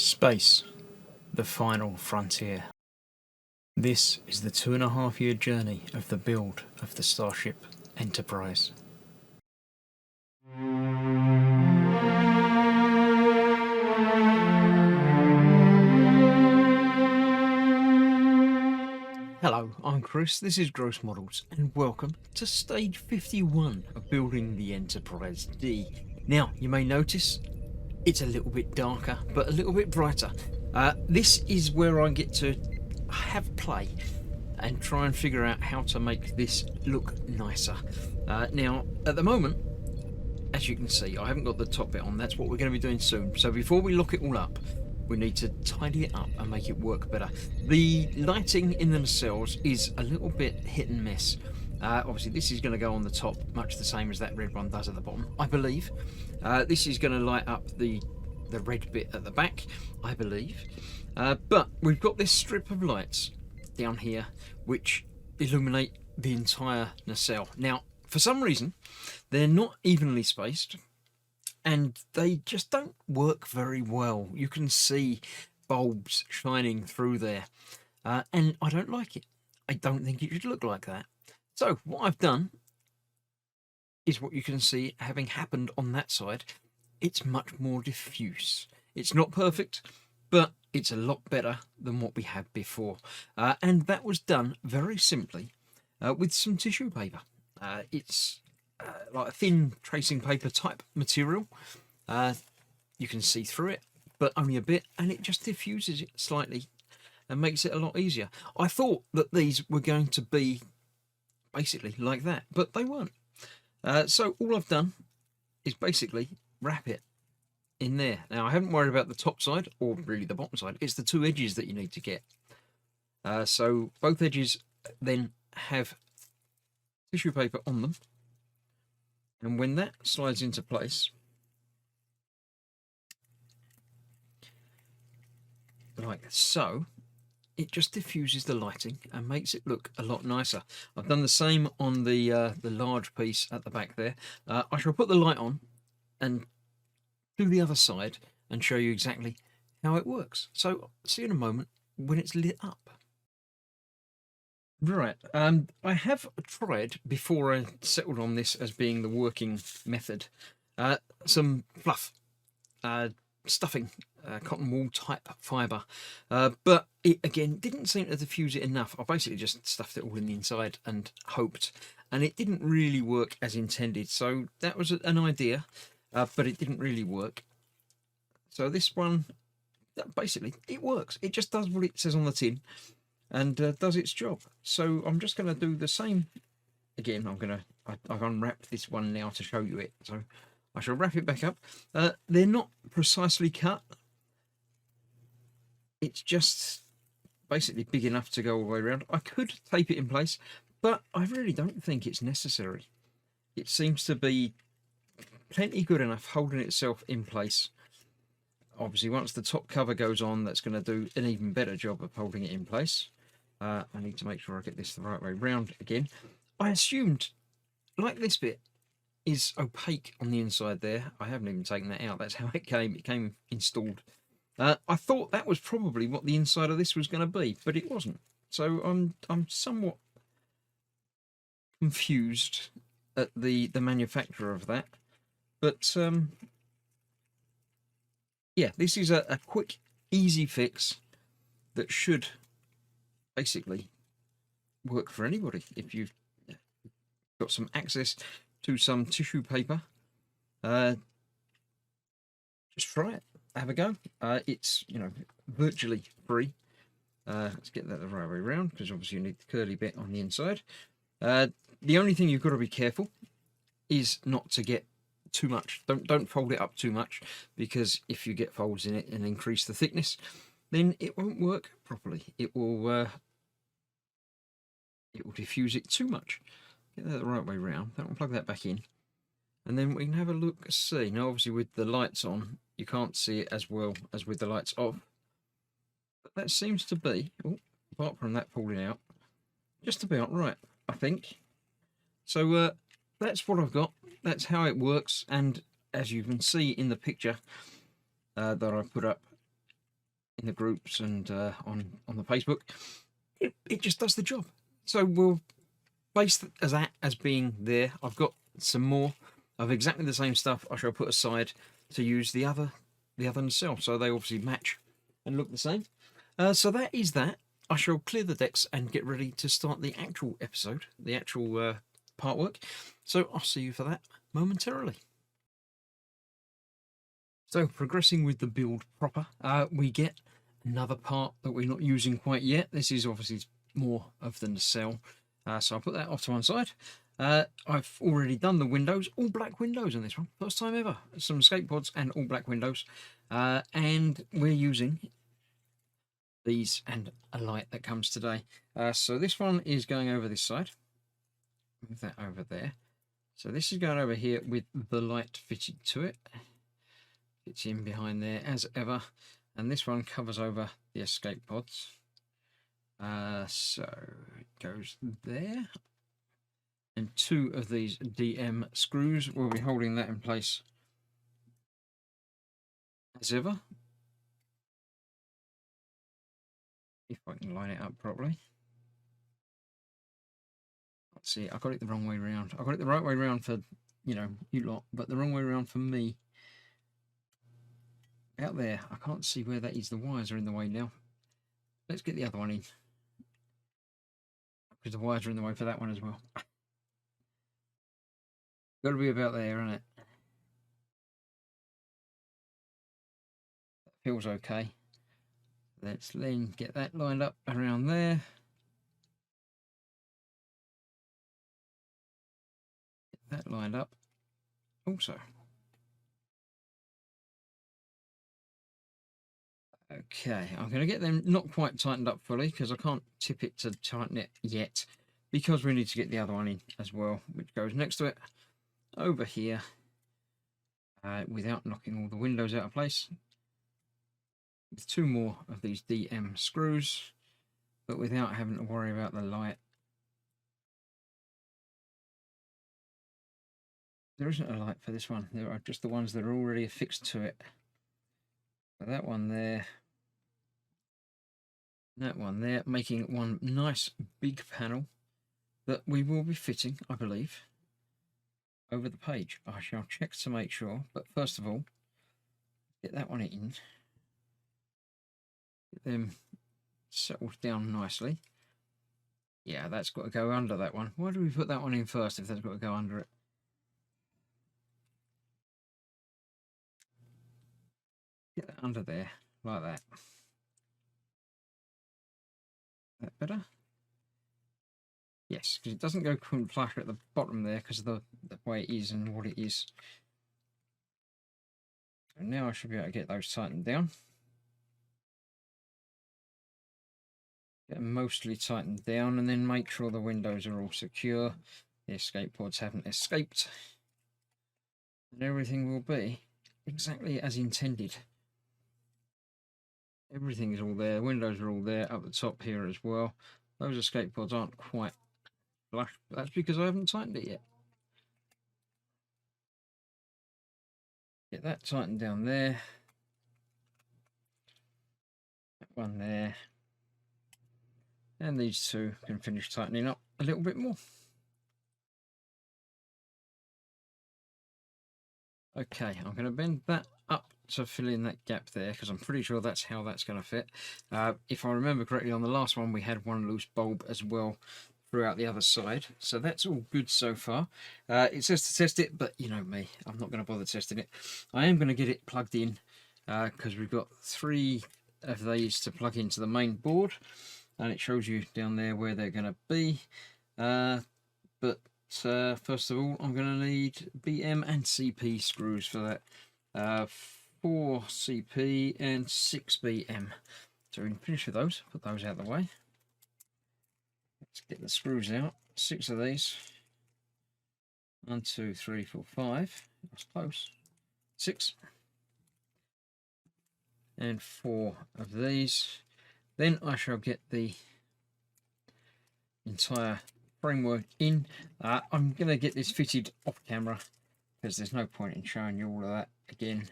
Space, the final frontier. This is the 2.5-year journey of the build of the Starship Enterprise. Hello, I'm Chris, this is Gross Models, and welcome to stage 51 of building the Enterprise D. Now, you may notice it's a little bit darker, but a little bit brighter. This is where I get to have play and try and figure out how to make this look nicer. Now, at the moment, as you can see, I haven't got the top bit on. That's what we're going to be doing soon. So before we lock it all up, we need to tidy it up and make it work better. The lighting in the nacelles is a little bit hit and miss. Obviously, this is going to go on the top, much the same as that red one does at the bottom, I believe. This is going to light up the red bit at the back, I believe. But we've got this strip of lights down here which illuminate the entire nacelle. Now, for some reason, they're not evenly spaced and they just don't work very well. You can see bulbs shining through there, and I don't like it. I don't think it should look like that. So what I've done is what you can see having happened on that side. It's much more diffuse. It's not perfect, but it's a lot better than what we had before. And that was done very simply with some tissue paper. It's like a thin tracing paper type material. You can see through it, but only a bit, and it just diffuses it slightly and makes it a lot easier. I thought that these were going to be basically like that, but they weren't. So all I've done is basically wrap it in there. Now, I haven't worried about the top side or really the bottom side. It's the two edges that you need to get. So both edges then have tissue paper on them, and when that slides into place like so, it just diffuses the lighting and makes it look a lot nicer. I've done the same on the large piece at the back there. I shall put the light on and do the other side and show you exactly how it works. So see you in a moment when it's lit up. Right, I have tried, before I settled on this as being the working method, some fluff, stuffing, cotton wool type fibre, but it again didn't seem to diffuse it enough. I basically just stuffed it all in the inside and hoped, and it didn't really work as intended. So that was an idea, but it didn't really work. So this one, basically, it works. It just does what it says on the tin and does its job. So I'm just going to do the same again. I've unwrapped this one now to show you it. So I shall wrap it back up. They're not precisely cut. It's just basically big enough to go all the way around. I could tape it in place, but I really don't think it's necessary. It seems to be plenty good enough holding itself in place. Obviously, once the top cover goes on, that's going to do an even better job of holding it in place. I need to make sure I get this the right way round again. I assumed, like this bit is opaque on the inside there. I haven't even taken that out. That's how it came. It came installed. I thought that was probably what the inside of this was going to be, but it wasn't. So I'm somewhat confused at the manufacturer of that. But yeah, this is a quick, easy fix that should basically work for anybody. If you've got some access to some tissue paper, just try it. Have a go. It's, virtually free. Let's get that the right way around, because obviously you need the curly bit on the inside. The only thing you've got to be careful is not to get too much. Don't fold it up too much, because if you get folds in it and increase the thickness, then it won't work properly. It will diffuse it too much. Get that the right way round. Then we'll plug that back in, and then we can have a look. See, now obviously with the lights on, you can't see it as well as with the lights off, but that seems to be, apart from that falling out, just about right, I think. So that's what I've got. That's how it works, and as you can see in the picture that I put up, in the groups and on the Facebook, it just does the job. So we'll place that as being there. I've got some more of exactly the same stuff I shall put aside to use the other nacelle, so they obviously match and look the same. So that is that. I shall clear the decks and get ready to start the actual episode, the actual part work. So I'll see you for that momentarily. So progressing with the build proper, we get another part that we're not using quite yet. This is obviously more of the nacelle, so I'll put that off to one side. I've already done the windows, all black windows on this one, first time ever. Some escape pods and all black windows, and we're using these and a light that comes today. So this one is going over this side, move that over there. So this is going over here with the light fitted to it. It's in behind there as ever, and this one covers over the escape pods. So it goes there, and 2 of these DM screws will be holding that in place as ever. If I can line it up properly. Let's see, I got it the wrong way around. I got it the right way around for, you know, you lot, but the wrong way around for me. Out there, I can't see where that is. The wires are in the way now. Let's get the other one in, because the wires are in the way for that one as well. Got to be about there, isn't it? That feels okay. Let's then get that lined up around there. Get that lined up also. Okay, I'm going to get them not quite tightened up fully because I can't tip it to tighten it yet, because we need to get the other one in as well, which goes next to it over here, without knocking all the windows out of place, with 2 more of these DM screws, but without having to worry about the light. There isn't a light for this one, there are just the ones that are already affixed to it. So that one there, that one there, making one nice big panel that we will be fitting, I believe, over the page. I shall check to make sure, but first of all, get that one in, get them settled down nicely. Yeah, that's got to go under that one. Why do we put that one in first if that's got to go under it? Get that under there, like that. That better? Yes, because it doesn't go flush at the bottom there because of the way it is and what it is. So now I should be able to get those tightened down. Get them mostly tightened down, and then make sure the windows are all secure. The escape pods haven't escaped. And everything will be exactly as intended. Everything is all there. Windows are all there up the top here as well. Those escape pods aren't quite flush, but that's because I haven't tightened it yet. Get that tightened down there. That one there. And these 2 can finish tightening up a little bit more. Okay, I'm going to bend that up to fill in that gap there, because I'm pretty sure that's how that's going to fit. If I remember correctly, on the last one we had one loose bulb as well throughout the other side, so that's all good so far. It says to test it, but you know me, I'm not going to bother testing it. I am going to get it plugged in, because we've got 3 of these to plug into the main board, and it shows you down there where they're going to be. But first of all, I'm going to need BM and CP screws for that. 4 CP and 6 BM. So we can finish with those, put those out of the way. Let's get the screws out. 6 of these. 1, 2, 3, 4, 5. That's close. 6. And 4 of these. Then I shall get the entire framework in. I'm going to get this fitted off camera because there's no point in showing you all of that again,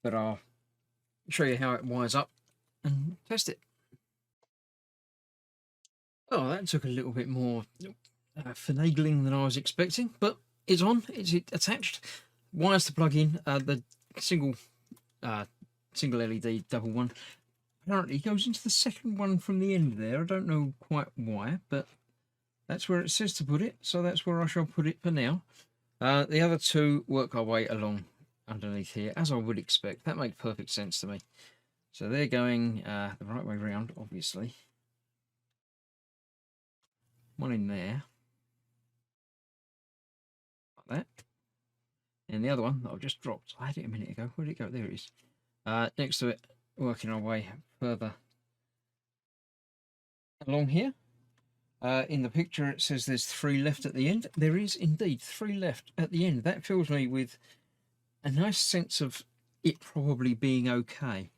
but I'll show you how it wires up and test it. Oh, that took a little bit more finagling than I was expecting, but it's on. It's attached. Wires to plug in. The single LED double one apparently goes into the second one from the end there. I don't know quite why, but that's where it says to put it, so that's where I shall put it for now. The other two work our way along underneath here, as I would expect. That makes perfect sense to me. So they're going the right way round, obviously. One in there, like that. And the other one that I've just dropped, I had it a minute ago. Where did it go? There it is. Next to it, working our way further along here. In the picture it says there's 3 left at the end. There is indeed 3 left at the end. That fills me with a nice sense of it probably being okay.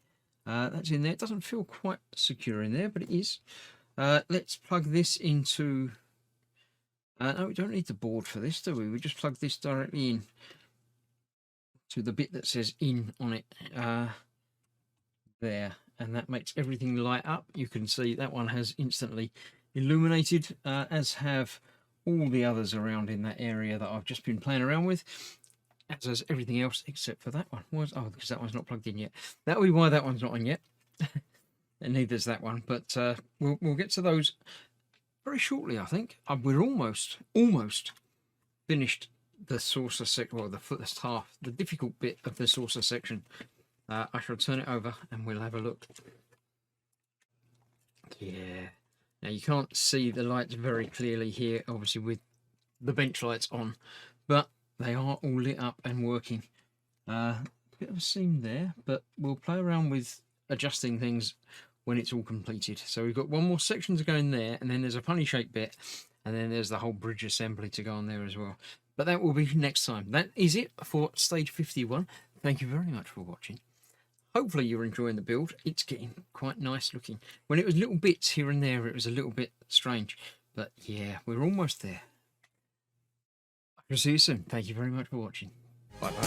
That's in there. It doesn't feel quite secure in there, but it is. Let's plug this into... no, we don't need the board for this, do we? We just plug this directly in to the bit that says in on it. There. And that makes everything light up. You can see that one has instantly illuminated, as have all the others around in that area that I've just been playing around with, as has everything else except for that one. Oh, because that one's not plugged in yet. That'll be why that one's not on yet. And neither's that one, but we'll get to those very shortly, I think. We're almost finished the saucer section, well, the first half, the difficult bit of the saucer section. I shall turn it over and we'll have a look. Yeah. Now you can't see the lights very clearly here, obviously with the bench lights on, but they are all lit up and working. Bit of a seam there, but we'll play around with adjusting things when it's all completed. So we've got one more section to go in there, and then there's a funny shaped bit, and then there's the whole bridge assembly to go on there as well. But that will be next time. That is it for stage 51. Thank you very much for watching. Hopefully you're enjoying the build. It's getting quite nice looking. When it was little bits here and there, it was a little bit strange. But yeah, we're almost there. I'll see you soon. Thank you very much for watching. Bye bye.